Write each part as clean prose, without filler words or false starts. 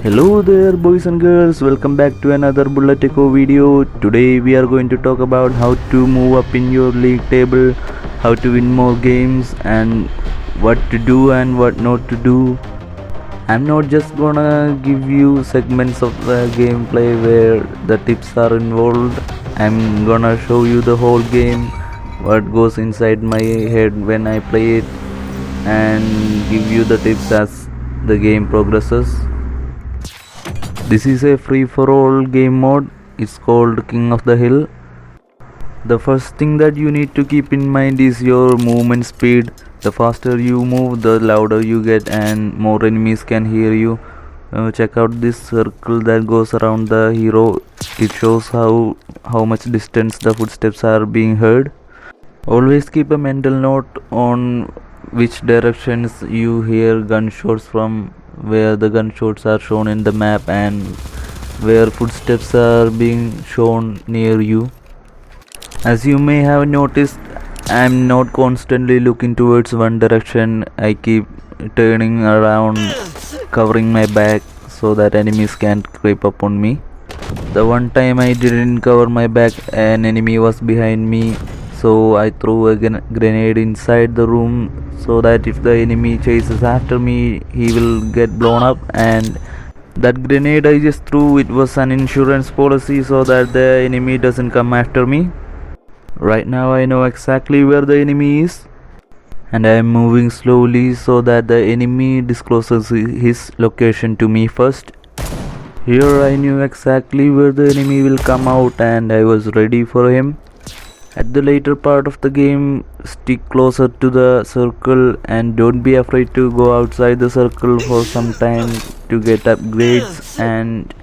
Hello there boys and girls, welcome back to another Bullet Echo video. Today we are going to talk about how to move up in your league table, how to win more games, and what to do and what not to do. I'm not just gonna give you segments of the gameplay where the tips are involved. I'm gonna show you the whole game, what goes inside my head when I play it, and give you the tips as the game progresses. This is a free-for-all game mode. It's called King of the Hill. The first thing that you need to keep in mind is your movement speed. The faster you move, the louder you get and more enemies can hear you. Check out this circle that goes around the hero. It shows how much distance the footsteps are being heard. Always keep a mental note on which directions you hear gunshots from, where the gunshots are shown in the map and where footsteps are being shown near you. As you may have noticed, I'm not constantly looking towards one direction. I keep turning around, covering my back so that enemies can't creep up on me. The one time I didn't cover my back, an enemy was behind me, so I threw a grenade inside the room so that if the enemy chases after me, he will get blown up. And that grenade I just threw, it was an insurance policy so that the enemy doesn't come after me. Right now I know exactly where the enemy is, and I am moving slowly so that the enemy discloses his location to me first. Here I knew exactly where the enemy will come out and I was ready for him. At the later part of the game, stick closer to the circle and don't be afraid to go outside the circle for some time to get upgrades and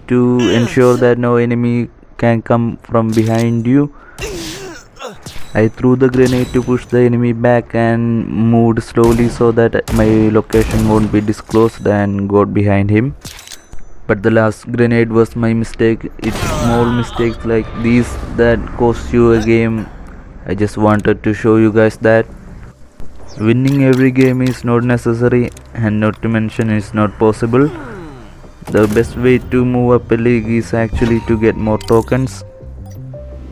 to ensure that no enemy can come from behind you. I threw the grenade to push the enemy back and moved slowly so that my location won't be disclosed and got behind him. But the last grenade was my mistake. It's small mistakes like these that cost you a game. I just wanted to show you guys that winning every game is not necessary, and not to mention it's not possible. The best way to move up a league is actually to get more tokens.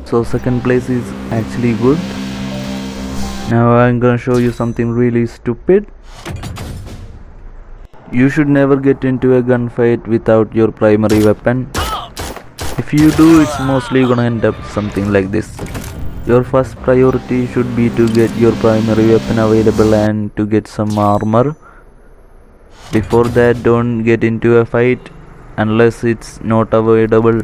So second place is actually good. Now I'm gonna show you something really stupid. You should never get into a gunfight without your primary weapon. If you do, it's mostly gonna end up something like this. Your first priority should be to get your primary weapon available and to get some armor. Before that, don't get into a fight unless it's not avoidable.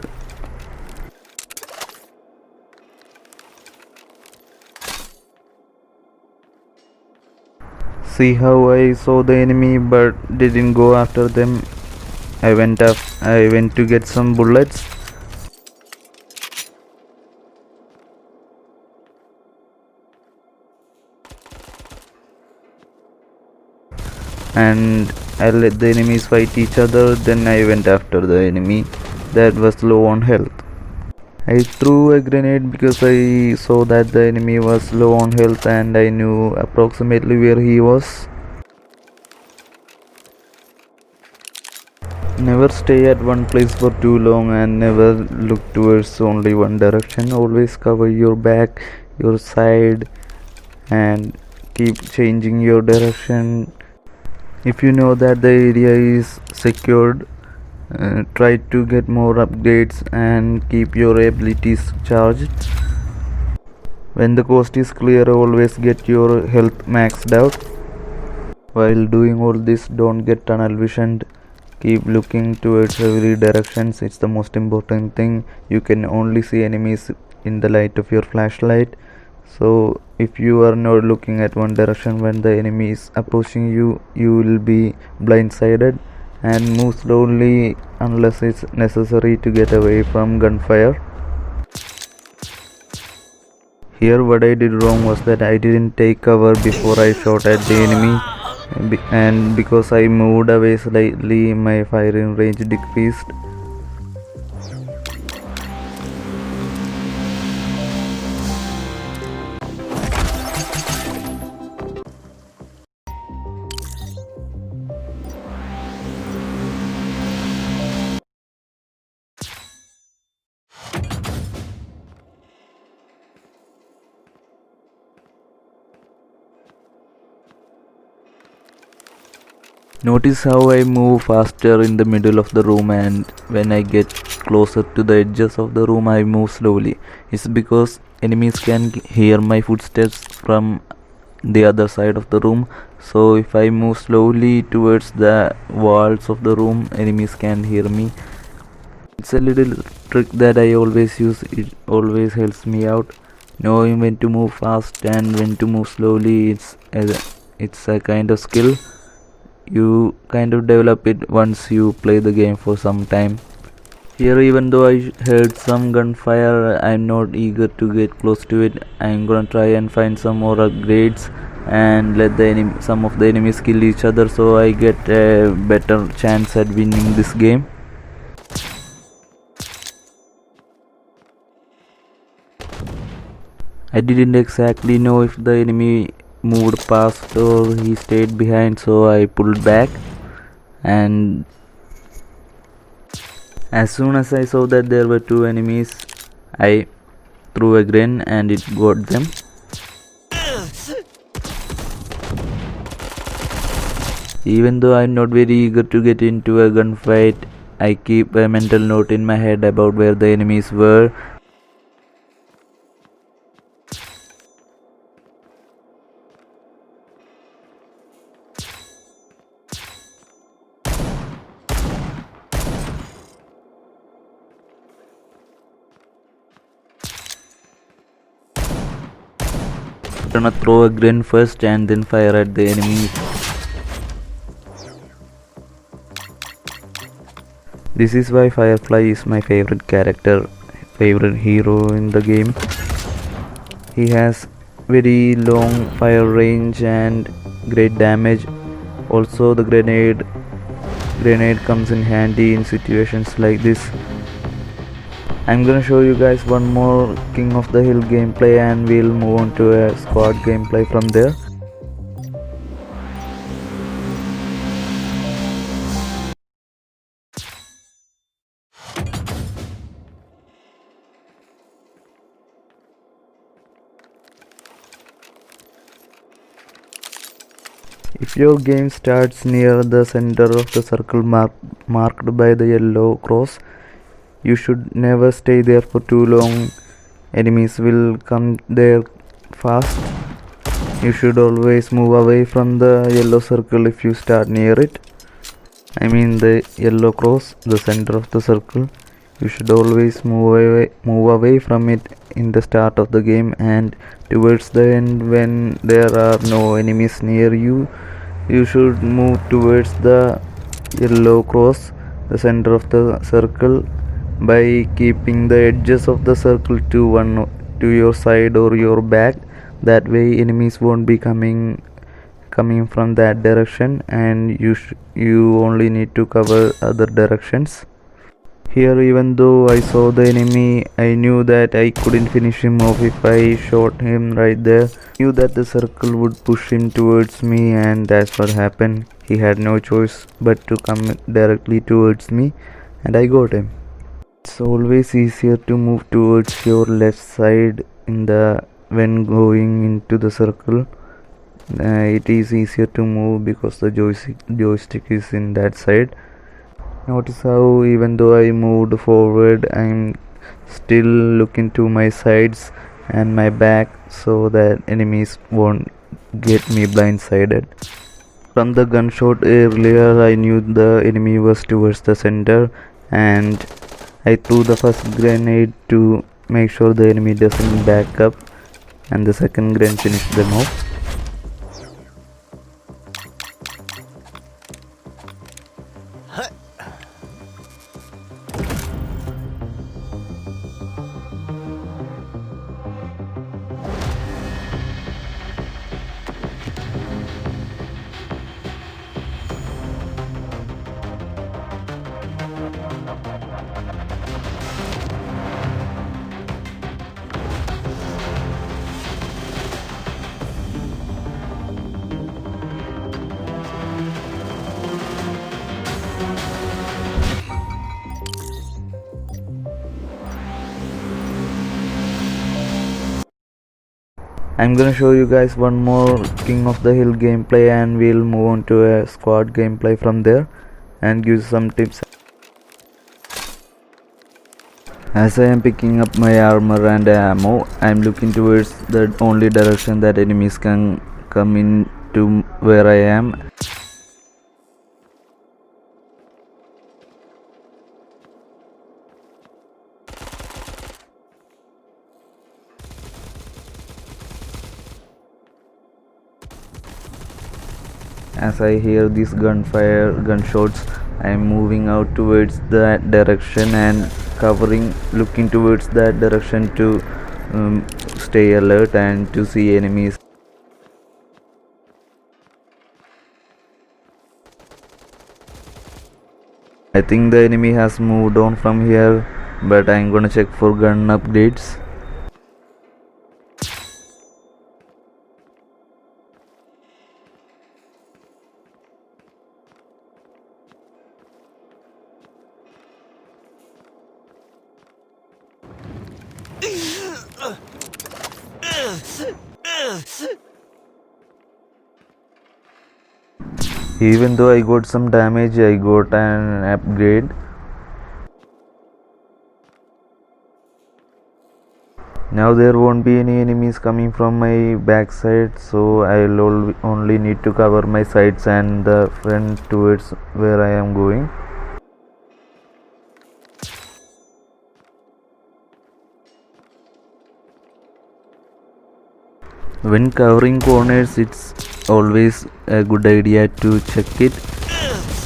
See how I saw the enemy but didn't go after them. I went to get some bullets. And I let the enemies fight each other, then I went after the enemy that was low on health. I threw a grenade because I saw that the enemy was low on health and I knew approximately where he was. Never stay at one place for too long and never look towards only one direction. Always cover your back, your side, and keep changing your direction. If you know that the area is secured, try to get more upgrades and keep your abilities charged. When the coast is clear, always get your health maxed out. While doing all this, don't get tunnel visioned. Keep looking towards every directions. It's the most important thing. You can only see enemies in the light of your flashlight. So if you are not looking at one direction when the enemy is approaching you, you will be blindsided. And move slowly unless it's necessary to get away from gunfire. Here what I did wrong was that I didn't take cover before I shot at the enemy, and because I moved away slightly, my firing range decreased. Notice how I move faster in the middle of the room, and when I get closer to the edges of the room I move slowly. It's because enemies can hear my footsteps from the other side of the room. So if I move slowly towards the walls of the room, enemies can hear me. It's a little trick that I always use. It always helps me out. Knowing when to move fast and when to move slowly, it's a kind of skill. You kind of develop it once you play the game for some time. Here, even though I heard some gunfire, I'm not eager to get close to it. I'm gonna try and find some more upgrades and let some of the enemies kill each other, so I get a better chance at winning this game. I didn't exactly know if the enemy moved past or he stayed behind, so I pulled back, and as soon as I saw that there were two enemies, I threw a grenade and it got them. Even though I'm not very eager to get into a gunfight, I keep a mental note in my head about where the enemies were. I'm gonna throw a grenade first and then fire at the enemy. This is why Firefly is my favorite favorite hero in the game. He has very long fire range and great damage. Also the grenade comes in handy in situations like this. I'm gonna show you guys one more King of the Hill gameplay and we'll move on to a squad gameplay from there. If your game starts near the center of the circle marked by the yellow cross, you should never stay there for too long. Enemies will come there fast. You should always move away from the yellow circle if you start near it. I mean the yellow cross, the center of the circle. You should always move away from it in the start of the game, and towards the end when there are no enemies near you, you should move towards the yellow cross, the center of the circle, by keeping the edges of the circle to your side or your back. That way enemies won't be coming from that direction, and you only need to cover other directions. Here, even though I saw the enemy, I knew that I couldn't finish him off if I shot him right there. I knew that the circle would push him towards me, and that's what happened. He had no choice but to come directly towards me, and I got him. It's always easier to move towards your left side when going into the circle. It is easier to move because the joystick is in that side. Notice how even though I moved forward, I'm still looking to my sides and my back so that enemies won't get me blindsided. From the gunshot earlier, I knew the enemy was towards the center, and I threw the first grenade to make sure the enemy doesn't back up, and the second grenade finished them off. I'm gonna show you guys one more King of the Hill gameplay, and we'll move on to a squad gameplay from there and give some tips. As I am picking up my armor and ammo, I'm looking towards the only direction that enemies can come into where I am. As I hear these gunshots, I am moving out towards that direction and looking towards that direction to stay alert and to see enemies. I think the enemy has moved on from here, but I'm gonna check for gun upgrades. Even though I got some damage, I got an upgrade. Now there won't be any enemies coming from my backside, so I'll only need to cover my sides and the front towards where I am going. When covering corners, it's always a good idea to check it.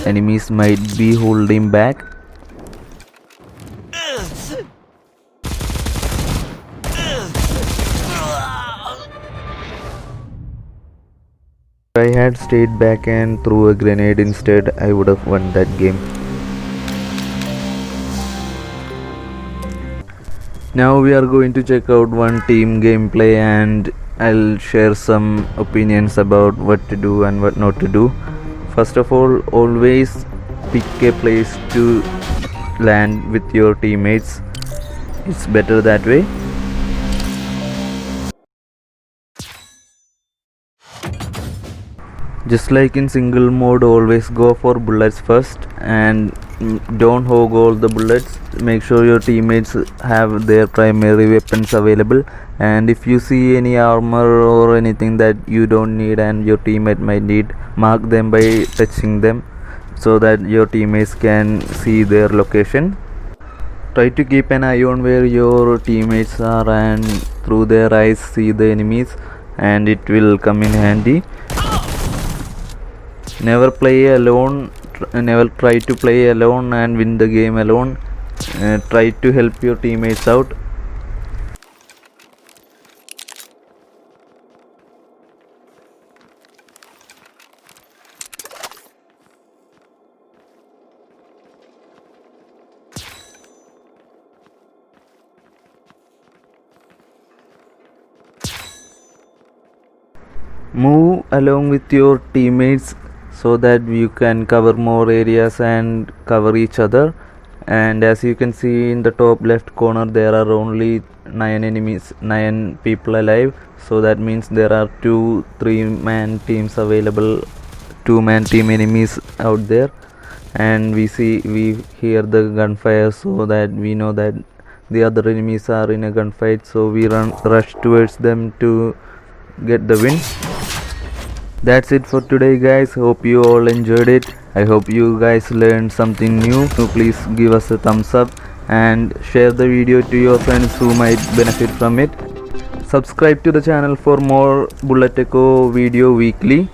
Enemies might be holding back. If I had stayed back and threw a grenade instead, I would have won that game. Now we are going to check out one team gameplay, and I'll share some opinions about what to do and what not to do. First of all, always pick a place to land with your teammates. It's better that way. Just like in single mode, always go for bullets first and don't hog all the bullets. Make sure your teammates have their primary weapons available, and if you see any armor or anything that you don't need and your teammate might need, mark them by touching them so that your teammates can see their location. Try to keep an eye on where your teammates are and through their eyes see the enemies, and it will come in handy. Never play alone. Never try to play alone and win the game alone. Try to help your teammates out. Move along with your teammates so that you can cover more areas and cover each other. And as you can see in the top left corner, there are only 9 people alive, so that means there are 2 3-man teams available, 2-man team enemies out there. And we hear the gunfire, so that we know that the other enemies are in a gunfight, so we rush towards them to get the win. That's it for today, guys. Hope you all enjoyed it. I hope you guys learned something new. So please give us a thumbs up and share the video to your friends who might benefit from it. Subscribe to the channel for more Bullet Echo video weekly.